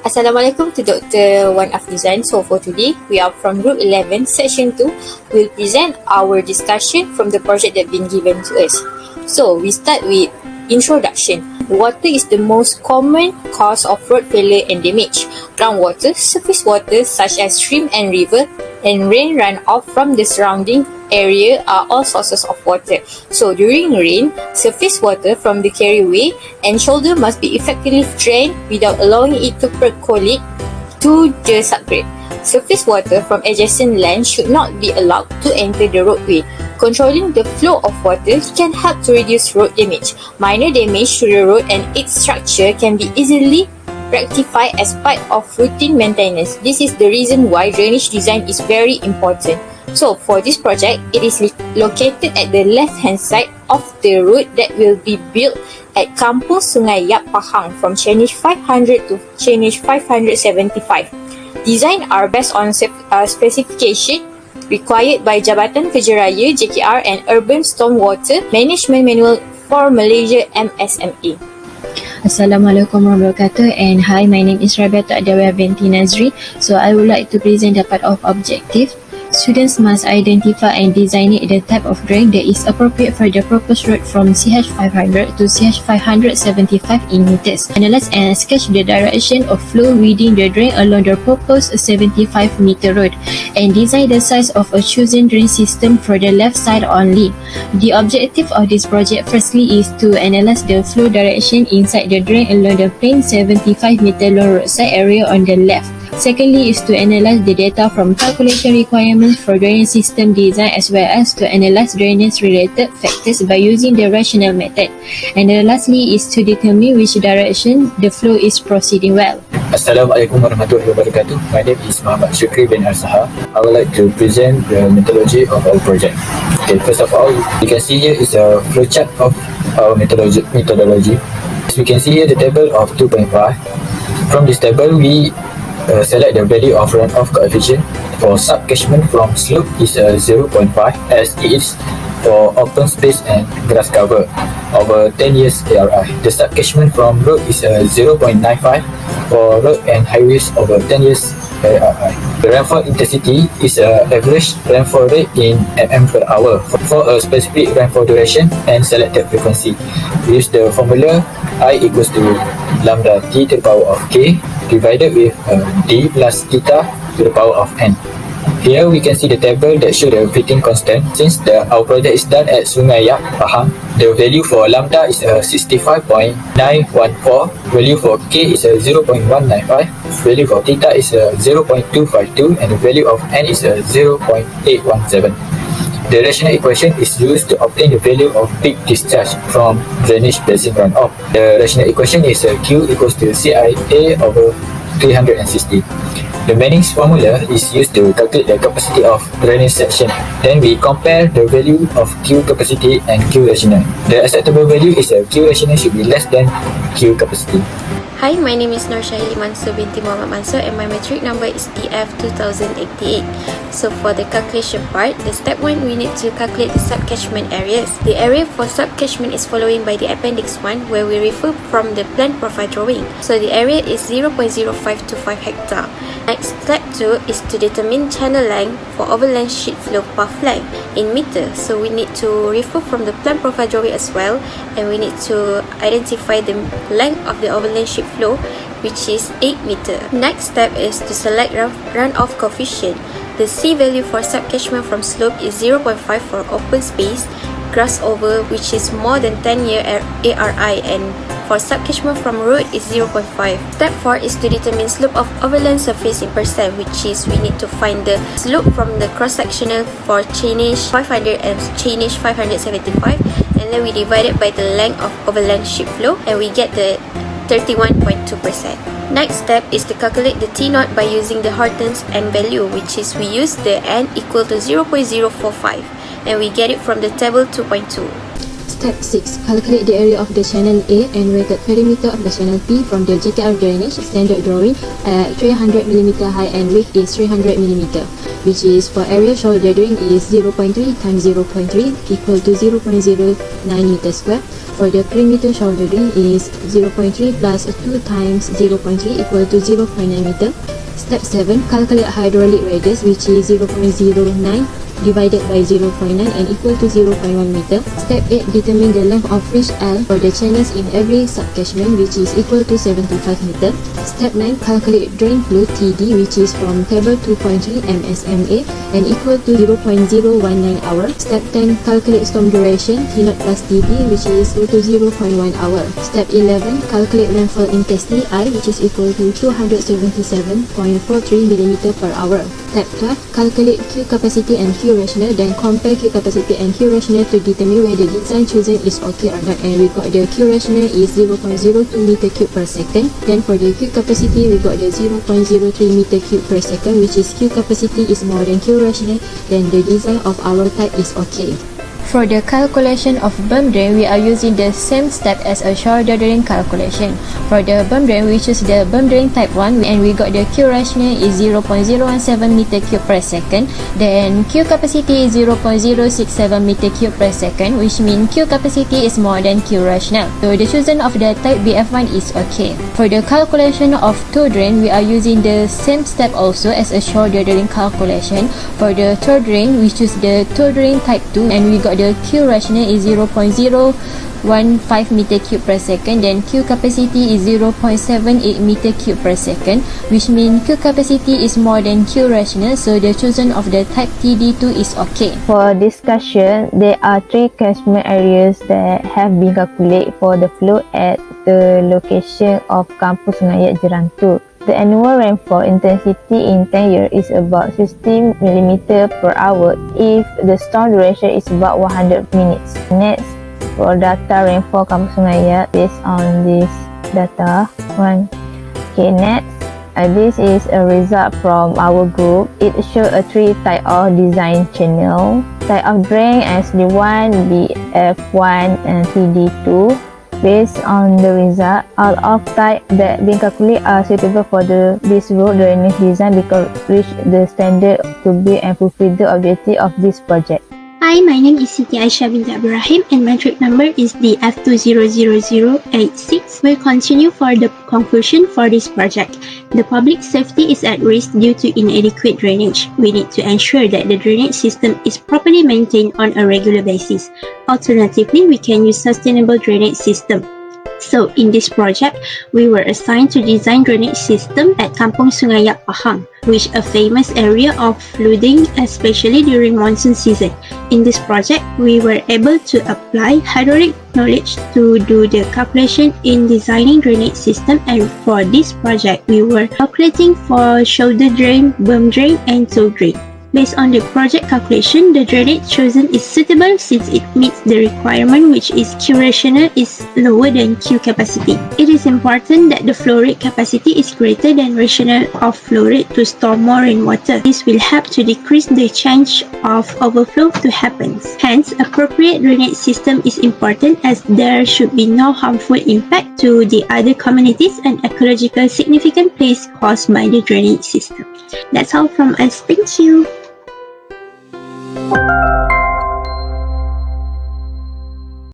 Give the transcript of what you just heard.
Assalamualaikum to Dr. Wan Afdizan. So for today, we are from Group 11, Section 2. We'll present our discussion from the project that been given to us. So we start with introduction. Water is the most common cause of road failure and damage. Groundwater, surface water such as stream and river, and rain runoff from the surrounding area are all sources of water. So during rain, surface water from the carrieway and shoulder must be effectively drained without allowing it to percolate to the subgrade. Surface water from adjacent land should not be allowed to enter the roadway. Controlling the flow of water can help to reduce road damage. Minor damage to the road and its structure can be easily rectified as part of routine maintenance. This is the reason why drainage design is very important. So for this project, it is located at the left-hand side of the road that will be built at Kampung Sungai Yap Pahang from Chinese 500 to Chinese 575. Design are based on specification required by Jabatan Kerja Raya JKR and Urban Stormwater Management Manual for Malaysia MSMA. Assalamualaikum warahmatullahi wabarakatuh, and hi, my name is Rabiata Adawa binti Nazri. So I would like to present the part of objective. Students must identify and designate the type of drain that is appropriate for the proposed road from CH500 to CH575 in meters. Analyze and sketch the direction of flow within the drain along the proposed 75-meter road, and design the size of a chosen drain system for the left side only. The objective of this project firstly is to analyze the flow direction inside the drain along the plain 75-meter long roadside area on the left. Secondly is to analyze the data from calculation requirements for drainage system design, as well as to analyze drainage related factors by using the rational method. And lastly is to determine which direction the flow is proceeding well. Assalamualaikum warahmatullahi wabarakatuh. My name is Muhammad Shukri bin Arsaha. I would like to present the methodology of our project. Okay, first of all, you can see here is a flowchart of our methodology. As you can see here, the table of 2.5. From this table, we select the value of runoff coefficient. For subcatchment from slope is 0.5 as it is for open space and grass cover over 10 years ARI. The subcatchment from road is 0.95 for road and highways over 10 years ARI. The rainfall intensity is average rainfall rate in mm per hour for a specific rainfall duration and selected frequency. We use the formula I equals to lambda T to the power of K divided with D plus theta to the power of N. Here we can see the table that show the fitting constant. Since our project is done at Sungai Yap Pahang, the value for lambda is 65.914, value for K is 0.195, value for theta is 0.252, and the value of N is 0.817. The rational equation is used to obtain the value of peak discharge from drainage basin runoff. The rational equation is Q equals to CIA over 360. The Manning's formula is used to calculate the capacity of drainage section. Then we compare the value of Q capacity and Q rational. The acceptable value is Q rational should be less than Q capacity. Hi, my name is Nur Shahili Mansur binti Muhammad Mansur, and my metric number is DF 2088. So for the calculation part, the step 1, we need to calculate the subcatchment areas. The area for subcatchment is following by the appendix 1, where we refer from the plan profile drawing. So the area is 0.0525 hectare. Next, step 2 is to determine channel length for overland sheet flow path length in meters. So we need to refer from the plan profile drawing as well, and we need to identify the length of the overland sheet flow, which is 8 meter. Next step is to select runoff coefficient. The C value for subcatchment from slope is 0.5 for open space, grass over, which is more than 10-year ARI, and for subcatchment from road is 0.5. Step 4 is to determine slope of overland surface in percent, which is we need to find the slope from the cross-sectional for chainage 500 and chainage 575, and then we divide it by the length of overland sheet flow, and we get the 31.2%. Next step is to calculate the T0 by using the Horton's N value, which is we use the N equal to 0.045, and we get it from the table 2.2. Step 6. Calculate the area of the channel A and weighted perimeter of the channel P from the JKR drainage standard drawing at 300mm high and width is 300mm. which is for area shoulder drain is 0.3 times 0.3 equal to 0.09 meter square. For the perimeter shoulder drain is 0.3 plus 2 times 0.3 equal to 0.9 meter. Step 7, calculate hydraulic radius, which is 0.09 divided by 0.9 and equal to 0.1 meter. Step 8, determine the length of ridge L for the channels in every subcatchment, which is equal to 75 meter. Step 9, calculate drain flow TD, which is from table 2.3 MSMA and equal to 0.019 hour. Step 10, calculate storm duration T0 plus TD, which is equal to 0.1 hour. Step 11, calculate rainfall intensity I, which is equal to 277.43 mm per hour. Step 12, calculate Q capacity and Q rational, then compare Q capacity and Q rational to determine whether the design chosen is okay or not, and we got the Q rational is 0.02 meter cube per second. Then for the Q capacity, we got the 0.03 meter cube per second, which is Q capacity is more than Q rational, then the design of our type is okay. For the calculation of berm drain, we are using the same step as a shoulder drain calculation. For the berm drain, we choose the berm drain type 1 and we got the Q rational is 0.017 meter cube per second. Then Q capacity is 0.067 meter cube per second, which means Q capacity is more than Q rational. So the chosen of the type BF1 is okay. For the calculation of toe drain, we are using the same step also as a shoulder drain calculation. For the toe drain, we choose the toe drain type 2 and we got the Q rational is 0.015 meter cube per second, then Q capacity is 0.78 meter cube per second, which means Q capacity is more than Q rational, so the chosen of the type TD2 is okay. For discussion, there are 3 catchment areas that have been calculated for the flow at the location of Kampung Sungayat Jerantu. The annual rainfall intensity in 10 years is about 60 mm per hour if the storm duration is about 100 minutes. Next, for data rainfall Kampung Sungayat based on this data. Next, this is a result from our group. It shows a 3 type of design channel. Type of drain SD1, BF1 and TD2. Based on the result, all of type that been calculated are suitable for this road drainage design because reach the standard to be and fulfill the objective of this project. Hi, my name is Siti Aisha binti Abdurrahim and my trade number is DF200086. We'll continue for the conclusion for this project. The public safety is at risk due to inadequate drainage. We need to ensure that the drainage system is properly maintained on a regular basis. Alternatively, we can use sustainable drainage system. So, in this project, we were assigned to design drainage system at Kampung Sungayat Pahang, which a famous area of flooding, especially during monsoon season. In this project, we were able to apply hydraulic knowledge to do the calculation in designing drainage system, and for this project, we were calculating for shoulder drain, berm drain, and toe drain. Based on the project calculation, the drainage chosen is suitable since it meets the requirement, which is Q rational is lower than Q capacity. It is important that the flow rate capacity is greater than rational of flow rate to store more rainwater. This will help to decrease the chance of overflow to happen. Hence, appropriate drainage system is important as there should be no harmful impact to the other communities and ecological significant place caused by the drainage system. That's all from us. Thank you.